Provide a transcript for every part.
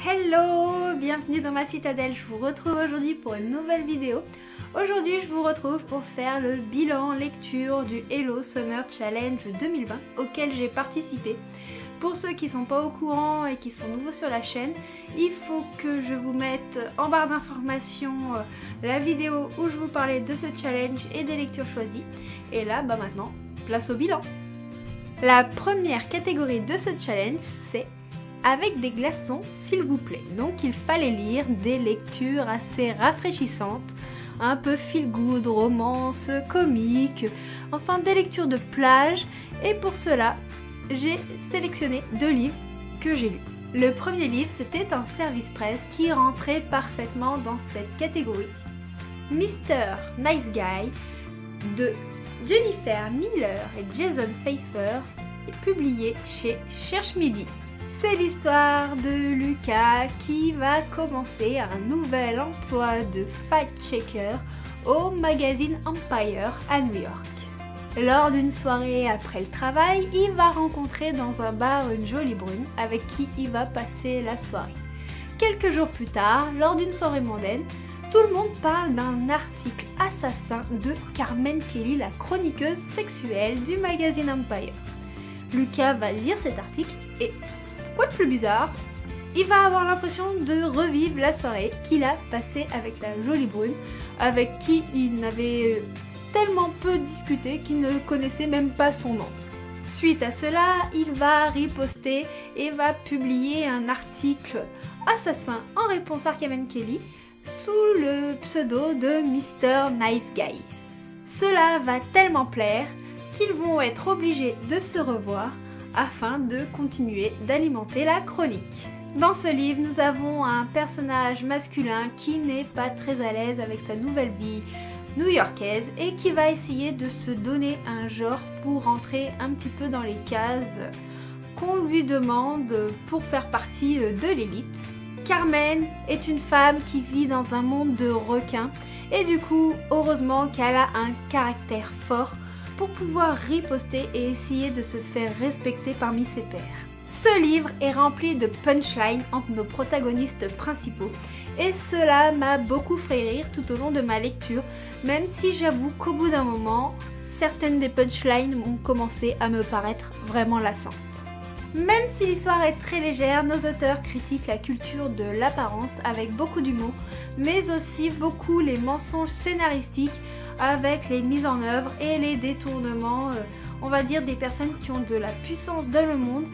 Hello, bienvenue dans ma citadelle, je vous retrouve aujourd'hui pour une nouvelle vidéo. Aujourd'hui je vous retrouve pour faire le bilan lecture du Hello Summer Challenge 2020 auquel j'ai participé. Pour ceux qui ne sont pas au courant et qui sont nouveaux sur la chaîne, il faut que je vous mette en barre d'informations la vidéo où je vous parlais de ce challenge et des lectures choisies. Et là, maintenant, place au bilan. La première catégorie de ce challenge, c'est avec des glaçons s'il vous plaît. Donc il fallait lire des lectures assez rafraîchissantes, un peu feel good, romance, comique, enfin des lectures de plage. Et pour cela, j'ai sélectionné 2 livres que j'ai lus. Le premier livre, c'était un service presse qui rentrait parfaitement dans cette catégorie. Mr. Nice Guy de Jennifer Miller et Jason Pfeiffer est publié chez Cherche Midi. C'est l'histoire de Lucas qui va commencer un nouvel emploi de fact-checker au magazine Empire à New York. Lors d'une soirée après le travail, il va rencontrer dans un bar une jolie brune avec qui il va passer la soirée. Quelques jours plus tard, lors d'une soirée mondaine, tout le monde parle d'un article assassin de Carmen Kelly, la chroniqueuse sexuelle du magazine Empire. Lucas va lire cet article et, quoi de plus bizarre, il va avoir l'impression de revivre la soirée qu'il a passée avec la jolie brune, avec qui il n'avait tellement peu discuté qu'il ne connaissait même pas son nom. Suite à cela, il va riposter et va publier un article assassin en réponse à Carmen Kelly sous le pseudo de Mr. Nice Guy. Cela va tellement plaire qu'ils vont être obligés de se revoir afin de continuer d'alimenter la chronique. Dans ce livre, nous avons un personnage masculin qui n'est pas très à l'aise avec sa nouvelle vie new-yorkaise et qui va essayer de se donner un genre pour rentrer un petit peu dans les cases qu'on lui demande pour faire partie de l'élite. Carmen est une femme qui vit dans un monde de requins et du coup, heureusement qu'elle a un caractère fort pour pouvoir riposter et essayer de se faire respecter parmi ses pairs. Ce livre est rempli de punchlines entre nos protagonistes principaux et cela m'a beaucoup fait rire tout au long de ma lecture, même si j'avoue qu'au bout d'un moment, certaines des punchlines ont commencé à me paraître vraiment lassantes. Même si l'histoire est très légère, nos auteurs critiquent la culture de l'apparence avec beaucoup d'humour, mais aussi beaucoup les mensonges scénaristiques avec les mises en œuvre et les détournements, on va dire des personnes qui ont de la puissance dans le monde.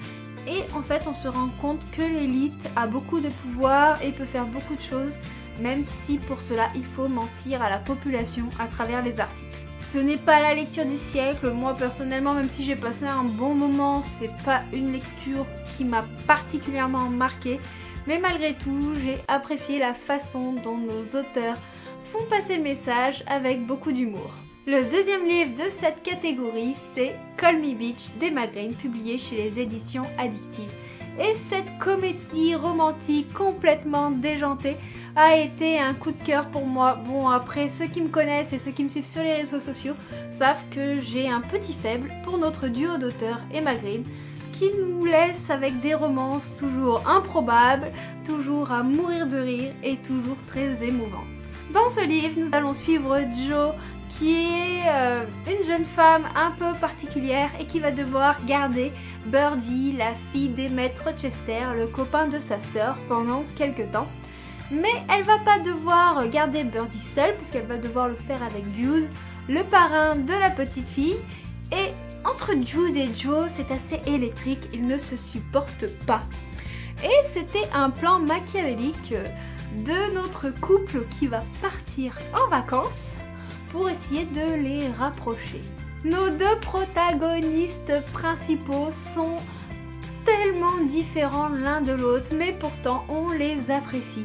Et en fait, on se rend compte que l'élite a beaucoup de pouvoir et peut faire beaucoup de choses, même si pour cela, il faut mentir à la population à travers les articles. Ce n'est pas la lecture du siècle, moi personnellement, même si j'ai passé un bon moment, c'est pas une lecture qui m'a particulièrement marquée, mais malgré tout, j'ai apprécié la façon dont nos auteurs font passer le message avec beaucoup d'humour. Le deuxième livre de cette catégorie, c'est Call Me Bitch d'Emma Green, publié chez les éditions Addictive. Et cette comédie romantique complètement déjantée a été un coup de cœur pour moi. Bon, après, ceux qui me connaissent et ceux qui me suivent sur les réseaux sociaux savent que j'ai un petit faible pour notre duo d'auteurs Emma Green, qui nous laisse avec des romances toujours improbables, toujours à mourir de rire et toujours très émouvantes. Dans ce livre, nous allons suivre Jo, qui est une jeune femme un peu particulière et qui va devoir garder Birdie, la fille d'Emmett Rochester, le copain de sa sœur, pendant quelques temps. Mais elle va pas devoir garder Birdie seule, puisqu'elle va devoir le faire avec Jude, le parrain de la petite fille. Et entre Jude et Joe, c'est assez électrique, ils ne se supportent pas. Et c'était un plan machiavélique de notre couple qui va partir en vacances pour essayer de les rapprocher. Nos 2 protagonistes principaux sont tellement différents l'un de l'autre, mais pourtant on les apprécie.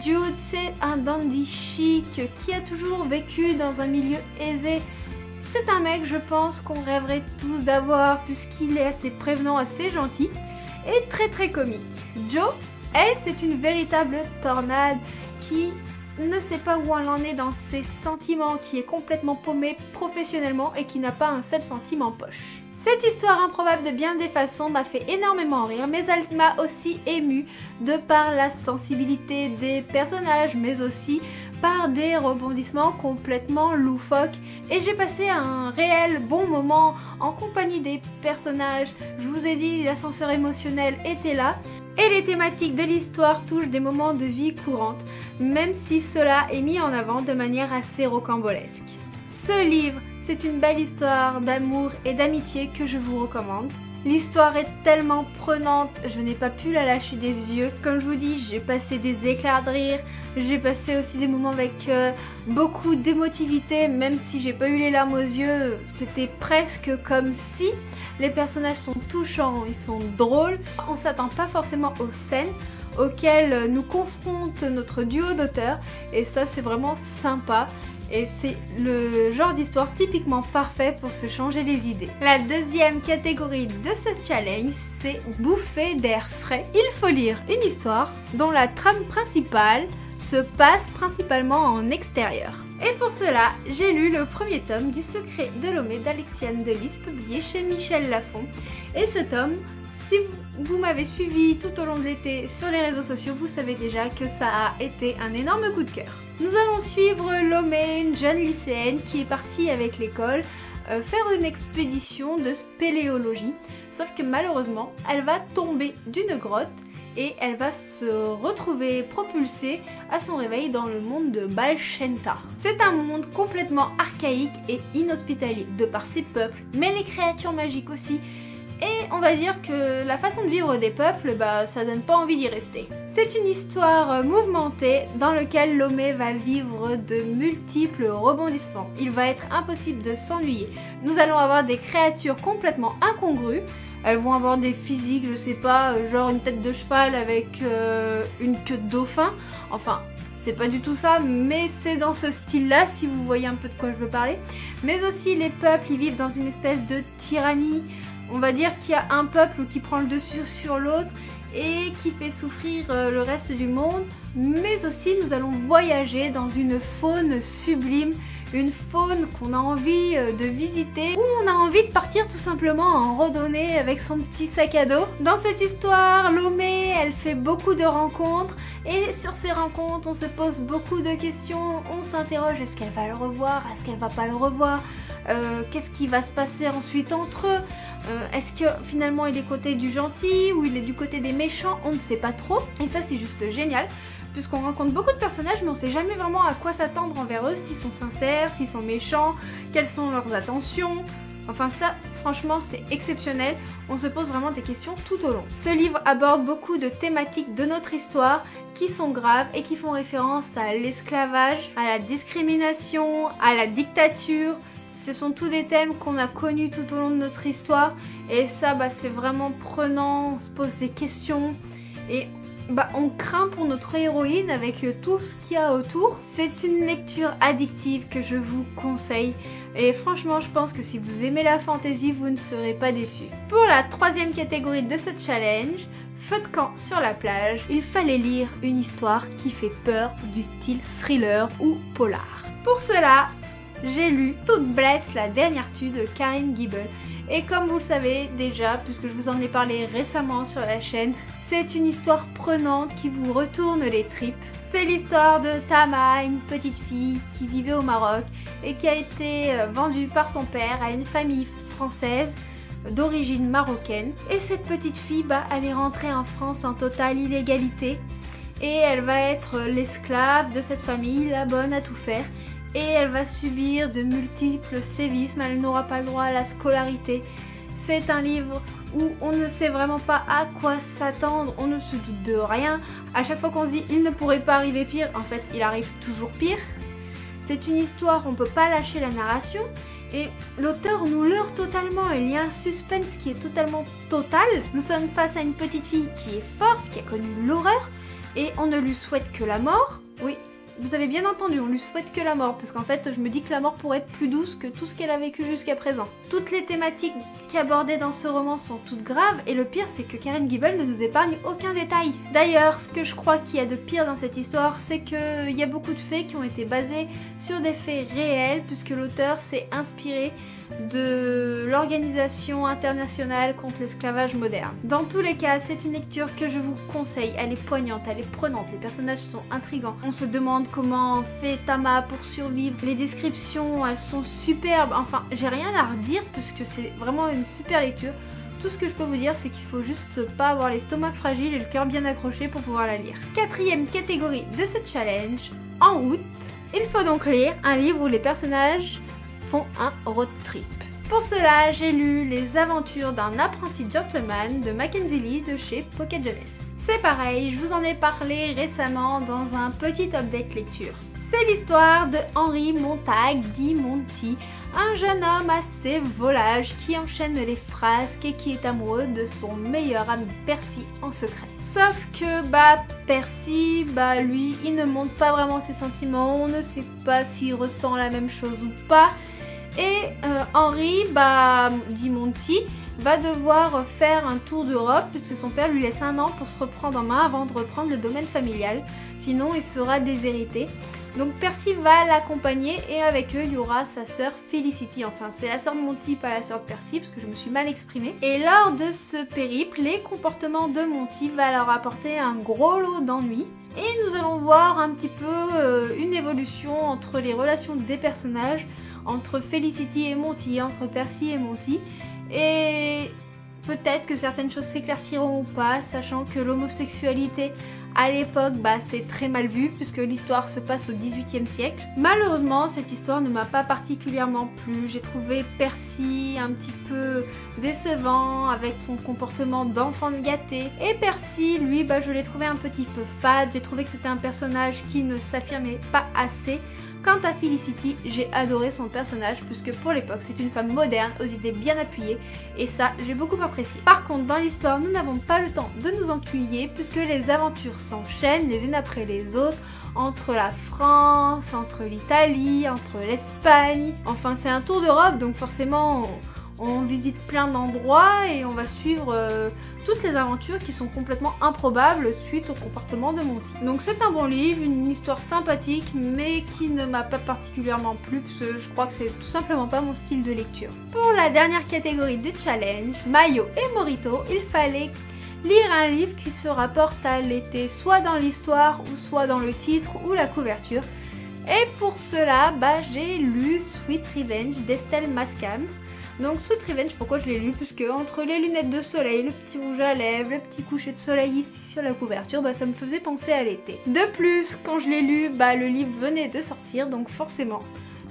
Jude, c'est un dandy chic qui a toujours vécu dans un milieu aisé. C'est un mec, je pense, qu'on rêverait tous d'avoir puisqu'il est assez prévenant, assez gentil et très comique. Jo, elle, c'est une véritable tornade qui ne sait pas où elle en est dans ses sentiments, qui est complètement paumée professionnellement et qui n'a pas un seul centime en poche. Cette histoire improbable de bien des façons m'a fait énormément rire, mais elle m'a aussi émue de par la sensibilité des personnages, mais aussi par des rebondissements complètement loufoques. Et j'ai passé un réel bon moment en compagnie des personnages. Je vous ai dit, l'ascenseur émotionnel était là. Et les thématiques de l'histoire touchent des moments de vie courante, même si cela est mis en avant de manière assez rocambolesque. Ce livre, c'est une belle histoire d'amour et d'amitié que je vous recommande. L'histoire est tellement prenante, je n'ai pas pu la lâcher des yeux. Comme je vous dis, j'ai passé des éclats de rire, j'ai passé aussi des moments avec beaucoup d'émotivité, même si j'ai pas eu les larmes aux yeux, c'était presque comme si. Les personnages sont touchants, ils sont drôles. On s'attend pas forcément aux scènes auxquelles nous confronte notre duo d'auteurs, et ça c'est vraiment sympa. Et c'est le genre d'histoire typiquement parfait pour se changer les idées. La deuxième catégorie de ce challenge, c'est bouffer d'air frais. Il faut lire une histoire dont la trame principale se passe principalement en extérieur. Et pour cela, j'ai lu le premier tome du Secret de Lomé d'Alexiane Delis, publié chez Michel Lafon. Et ce tome, si vous m'avez suivi tout au long de l'été sur les réseaux sociaux, vous savez déjà que ça a été un énorme coup de cœur. Nous allons suivre Lomé, une jeune lycéenne qui est partie avec l'école faire une expédition de spéléologie. Sauf que malheureusement, elle va tomber d'une grotte et elle va se retrouver propulsée à son réveil dans le monde de Balshenta. C'est un monde complètement archaïque et inhospitalier de par ses peuples, mais les créatures magiques aussi. Et on va dire que la façon de vivre des peuples, ça donne pas envie d'y rester. C'est une histoire mouvementée dans laquelle Lomé va vivre de multiples rebondissements. Il va être impossible de s'ennuyer. Nous allons avoir des créatures complètement incongrues. Elles vont avoir des physiques, je sais pas, genre une tête de cheval avec une queue de dauphin. Enfin, c'est pas du tout ça, mais c'est dans ce style-là, si vous voyez un peu de quoi je veux parler. Mais aussi les peuples, ils vivent dans une espèce de tyrannie. On va dire qu'il y a un peuple qui prend le dessus sur l'autre et qui fait souffrir le reste du monde. Mais aussi nous allons voyager dans une faune sublime, une faune qu'on a envie de visiter, ou on a envie de partir tout simplement en randonnée avec son petit sac à dos. Dans cette histoire, Lomé, elle fait beaucoup de rencontres, et sur ces rencontres, on se pose beaucoup de questions, on s'interroge, est-ce qu'elle va le revoir, est-ce qu'elle va pas le revoir, qu'est-ce qui va se passer ensuite entre eux, est-ce que finalement il est côté du gentil ou il est du côté des méchants, on ne sait pas trop, et ça c'est juste génial. Puisqu'on rencontre beaucoup de personnages mais on sait jamais vraiment à quoi s'attendre envers eux, s'ils sont sincères, s'ils sont méchants, quelles sont leurs intentions. Enfin ça, franchement, c'est exceptionnel. On se pose vraiment des questions tout au long. Ce livre aborde beaucoup de thématiques de notre histoire qui sont graves et qui font référence à l'esclavage, à la discrimination, à la dictature. Ce sont tous des thèmes qu'on a connus tout au long de notre histoire. Et ça, c'est vraiment prenant, on se pose des questions et on craint pour notre héroïne avec tout ce qu'il y a autour. C'est une lecture addictive que je vous conseille. Et franchement, je pense que si vous aimez la fantasy, vous ne serez pas déçus. Pour la troisième catégorie de ce challenge, feu de camp sur la plage, il fallait lire une histoire qui fait peur du style thriller ou polar. Pour cela, j'ai lu Toute blesse, la dernière tue de Karine Gibel. Et comme vous le savez déjà, puisque je vous en ai parlé récemment sur la chaîne, c'est une histoire prenante qui vous retourne les tripes. C'est l'histoire de Tama, une petite fille qui vivait au Maroc et qui a été vendue par son père à une famille française d'origine marocaine. Et cette petite fille, elle est rentrée en France en totale illégalité et elle va être l'esclave de cette famille, la bonne à tout faire. Et elle va subir de multiples sévices, mais elle n'aura pas le droit à la scolarité. C'est un livre où on ne sait vraiment pas à quoi s'attendre, on ne se doute de rien. À chaque fois qu'on se dit il ne pourrait pas arriver pire, en fait il arrive toujours pire. C'est une histoire, on ne peut pas lâcher la narration. Et l'auteur nous leurre totalement, il y a un suspense qui est totalement total. Nous sommes face à une petite fille qui est forte, qui a connu l'horreur, et on ne lui souhaite que la mort. Oui. Vous avez bien entendu, on lui souhaite que la mort, parce qu'en fait je me dis que la mort pourrait être plus douce que tout ce qu'elle a vécu jusqu'à présent. Toutes les thématiques qui abordées dans ce roman sont toutes graves, et le pire c'est que Karine Gibel ne nous épargne aucun détail. D'ailleurs, ce que je crois qu'il y a de pire dans cette histoire, c'est qu'il y a beaucoup de faits qui ont été basés sur des faits réels, puisque l'auteur s'est inspiré de l'Organisation internationale contre l'esclavage moderne. Dans tous les cas, c'est une lecture que je vous conseille. Elle est poignante, elle est prenante, les personnages sont intrigants. On se demande comment fait Tama pour survivre. Les descriptions, elles sont superbes. Enfin, j'ai rien à redire puisque c'est vraiment une super lecture. Tout ce que je peux vous dire, c'est qu'il faut juste pas avoir l'estomac fragile et le cœur bien accroché pour pouvoir la lire. Quatrième catégorie de ce challenge, en août, il faut donc lire un livre où les personnages font un road trip. Pour cela, j'ai lu Les aventures d'un apprenti gentleman de Mackenzie Lee de chez Pocket Jeunesse. C'est pareil, je vous en ai parlé récemment dans un petit update lecture. C'est l'histoire de Henry Montag dit Monty, un jeune homme assez volage qui enchaîne les frasques et qui est amoureux de son meilleur ami Percy en secret. Sauf que Percy, lui, il ne montre pas vraiment ses sentiments, on ne sait pas s'il ressent la même chose ou pas. Et Henry, dit Monty, va devoir faire un tour d'Europe puisque son père lui laisse 1 an pour se reprendre en main avant de reprendre le domaine familial, sinon il sera déshérité. Donc Percy va l'accompagner et avec eux il y aura sa sœur Felicity, enfin c'est la sœur de Monty, pas la sœur de Percy parce que je me suis mal exprimée. Et lors de ce périple, les comportements de Monty va leur apporter un gros lot d'ennuis. Et nous allons voir un petit peu une évolution entre les relations des personnages, entre Felicity et Monty, entre Percy et Monty. Et peut-être que certaines choses s'éclairciront ou pas, sachant que l'homosexualité à l'époque, c'est très mal vu puisque l'histoire se passe au XVIIIe siècle. Malheureusement, cette histoire ne m'a pas particulièrement plu. J'ai trouvé Percy un petit peu décevant avec son comportement d'enfant gâté. Et Percy, lui, je l'ai trouvé un petit peu fade. J'ai trouvé que c'était un personnage qui ne s'affirmait pas assez. Quant à Felicity, j'ai adoré son personnage puisque pour l'époque c'est une femme moderne aux idées bien appuyées et ça j'ai beaucoup apprécié. Par contre dans l'histoire nous n'avons pas le temps de nous ennuyer puisque les aventures s'enchaînent les unes après les autres entre la France, entre l'Italie, entre l'Espagne. Enfin c'est un tour d'Europe donc forcément on visite plein d'endroits et on va suivre toutes les aventures qui sont complètement improbables suite au comportement de Monty. Donc c'est un bon livre, une histoire sympathique mais qui ne m'a pas particulièrement plu parce que je crois que c'est tout simplement pas mon style de lecture. Pour la dernière catégorie du challenge, Mayo et Morito, il fallait lire un livre qui se rapporte à l'été, soit dans l'histoire ou soit dans le titre ou la couverture. Et pour cela, j'ai lu Sweet Revenge d'Estelle Mascam. Donc Sweet Revenge, pourquoi je l'ai lu? Puisque entre les lunettes de soleil, le petit rouge à lèvres, le petit coucher de soleil ici sur la couverture, ça me faisait penser à l'été. De plus, quand je l'ai lu, le livre venait de sortir, donc forcément,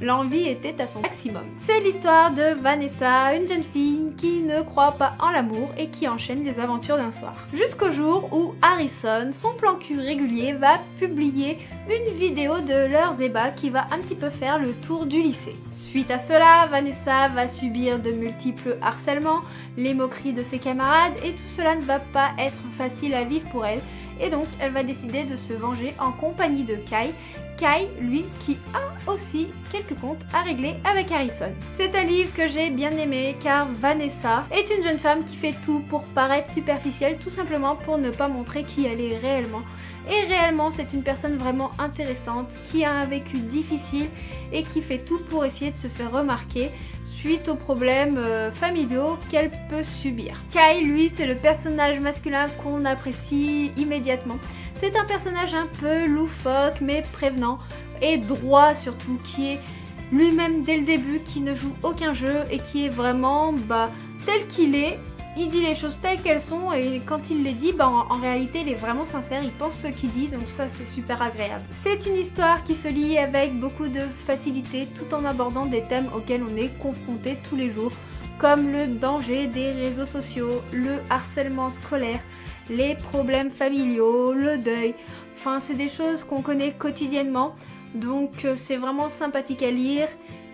l'envie était à son maximum. C'est l'histoire de Vanessa, une jeune fille qui ne croit pas en l'amour et qui enchaîne les aventures d'un soir. Jusqu'au jour où Harrison, son plan cul régulier, va publier une vidéo de leurs ébats qui va un petit peu faire le tour du lycée. Suite à cela, Vanessa va subir de multiples harcèlements, les moqueries de ses camarades et tout cela ne va pas être facile à vivre pour elle. Et donc elle va décider de se venger en compagnie de Kai. Kai, lui, qui a aussi quelques comptes à régler avec Harrison. C'est un livre que j'ai bien aimé car Vanessa est une jeune femme qui fait tout pour paraître superficielle, tout simplement pour ne pas montrer qui elle est réellement. Et réellement, c'est une personne vraiment intéressante qui a un vécu difficile et qui fait tout pour essayer de se faire remarquer suite aux problèmes familiaux qu'elle peut subir. Kai, lui, c'est le personnage masculin qu'on apprécie immédiatement. C'est un personnage un peu loufoque mais prévenant et droit surtout, qui est lui-même dès le début, qui ne joue aucun jeu et qui est vraiment tel qu'il est. Il dit les choses telles qu'elles sont et quand il les dit, en réalité il est vraiment sincère, il pense ce qu'il dit, donc ça c'est super agréable. C'est une histoire qui se lit avec beaucoup de facilité tout en abordant des thèmes auxquels on est confronté tous les jours, comme le danger des réseaux sociaux, le harcèlement scolaire, les problèmes familiaux, le deuil, enfin c'est des choses qu'on connaît quotidiennement, donc c'est vraiment sympathique à lire.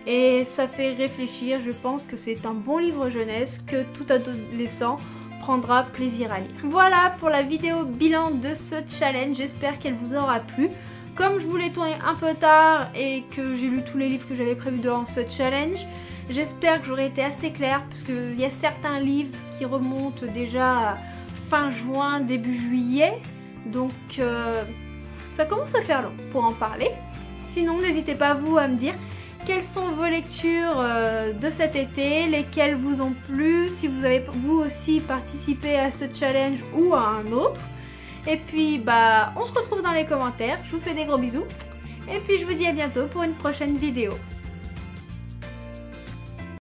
Et ça fait réfléchir, je pense que c'est un bon livre jeunesse que tout adolescent prendra plaisir à lire. Voilà pour la vidéo bilan de ce challenge, j'espère qu'elle vous aura plu. Comme je voulais tourner un peu tard et que j'ai lu tous les livres que j'avais prévus dans ce challenge, j'espère que j'aurai été assez claire parce qu'il y a certains livres qui remontent déjà à fin juin, début juillet, donc ça commence à faire long pour en parler. Sinon n'hésitez pas vous à me dire quelles sont vos lectures de cet été, lesquelles vous ont plu, si vous avez vous aussi participé à ce challenge ou à un autre. Et puis bah on se retrouve dans les commentaires, je vous fais des gros bisous et puis je vous dis à bientôt pour une prochaine vidéo.